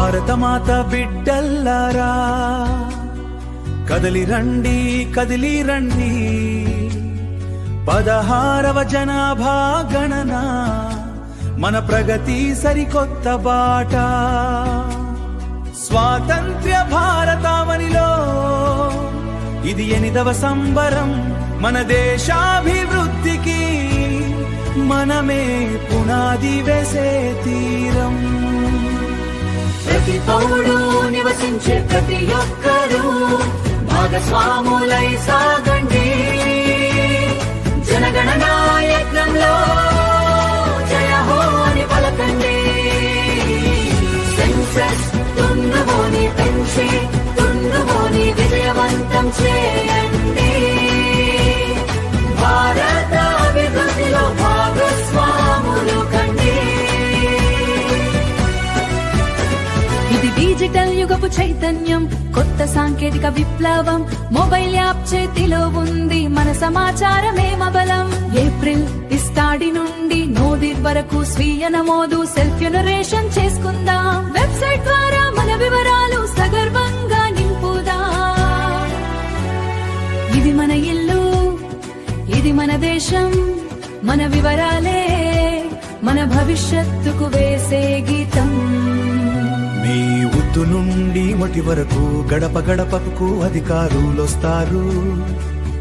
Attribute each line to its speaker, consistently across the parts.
Speaker 1: భారతమాత బిడ్డల్లారా కదలి రండి కదిలి రండి 16వ జనాభా గణన మన ప్రగతి సరికొత్త బాట స్వాతంత్ర్య భారతావనిలో ఇది 8వ సంబరం మన దేశాభివృద్ధికి మనమే పునాది వేసే తీరం
Speaker 2: ప్రతి పౌరుడు నివసించే ప్రతి ఒక్కరూ భాగస్వాములై సాగండి జనగణన యజ్ఞంలో జయ హో అని పలకండి సెన్సస్ తుండుబోని పెంచి తుండుబోని విజయవంతం చేయండి భారత అభివృద్ధిలో భాగస్వాములు కండి ఇది డిజిటల్ యుగపు చైతన్యం కొత్త సాంకేతిక విప్లవం మొబైల్ యాప్ చేతిలో ఉంది మన సమాచారమే బలం ఏప్రిల్ ఇస్తాడి నుండి నోది వరకు స్వీయ నమోదు సెల్ఫ్ జనరేషన్ చేసుకుందాం వెబ్సైట్ ద్వారా మన వివరాలు సగర్వంగా నింపుదా ఇది మన ఇల్లు ఇది మన దేశం మన వివరాలే మన భవిష్యత్తుకు వేసే గీతం
Speaker 1: మీ ఉత్తు నుండి మొటి వరకు గడప గడపకు అధికారులొస్తారు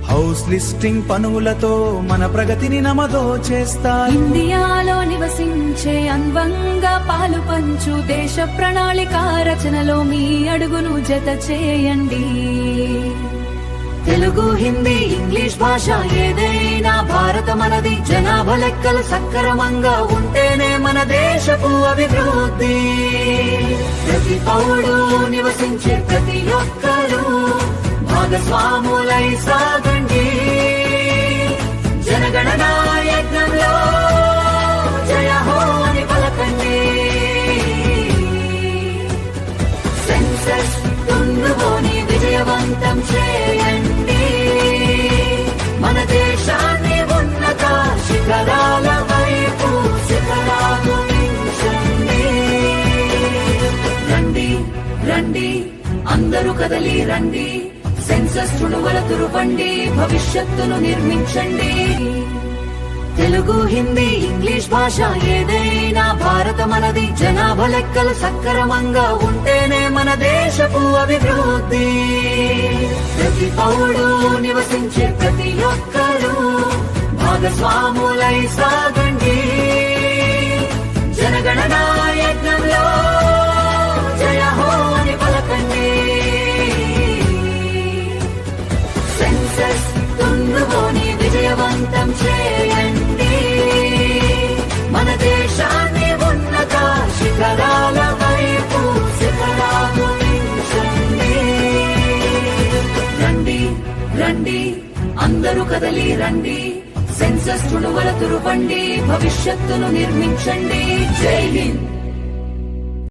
Speaker 1: హౌస్ లిస్టింగ్ పనులతో మన ప్రగతిని నమోదు చేస్తారు
Speaker 2: ఇండియాలో నివసించే అన్వంగా పాలు పంచు దేశ ప్రణాళిక రచనలో మీ అడుగును జత చేయండి తెలుగు హిందీ ఇంగ్లీష్ భాష ఏదైనా భారత మనది జనాభా లెక్కలు సక్రమంగా ఉంటేనే మన దేశపు అభివృద్ధి ప్రతి పౌరుడు నివసించే ప్రతి ఒక్కరూ భాగస్వాములై సాగండి జనగణన యజ్ఞంలో జయ హో అని పలకండి సెన్సస్ తుండుబోని విజయవంతం చేయండి మన దేశాన్ని ఉన్నత శిఖరాల వైపు శిఖరాగుంచండి రండి రండి అందరూ కదలి రండి సెన్సస్ చుడువల తురువండి భవిష్యత్తును నిర్మించండి తెలుగు హిందీ ఇంగ్లీష్ భాష ఏదైనా భారత మనది జనాభా లెక్కలు సక్రమంగా ఉంటేనే మన దేశపు అభివృద్ధి ప్రతి పౌరుడు నివసించే ప్రతి ఒక్కరూ భాగస్వాములై సాగండి జనగణన యజ్ఞంలో జయ హో అని పలకండి సెన్సస్ తుండుబోని విజయవంతం చేయండి మన దేశాన్ని ఉన్నత శిఖరాల వైపు శిఖరాగుంచండి రండి రండి అందరూ కదలి రండి సెన్సస్ చుడువల తురువండి భవిష్యత్తును నిర్మించండి జై హింద్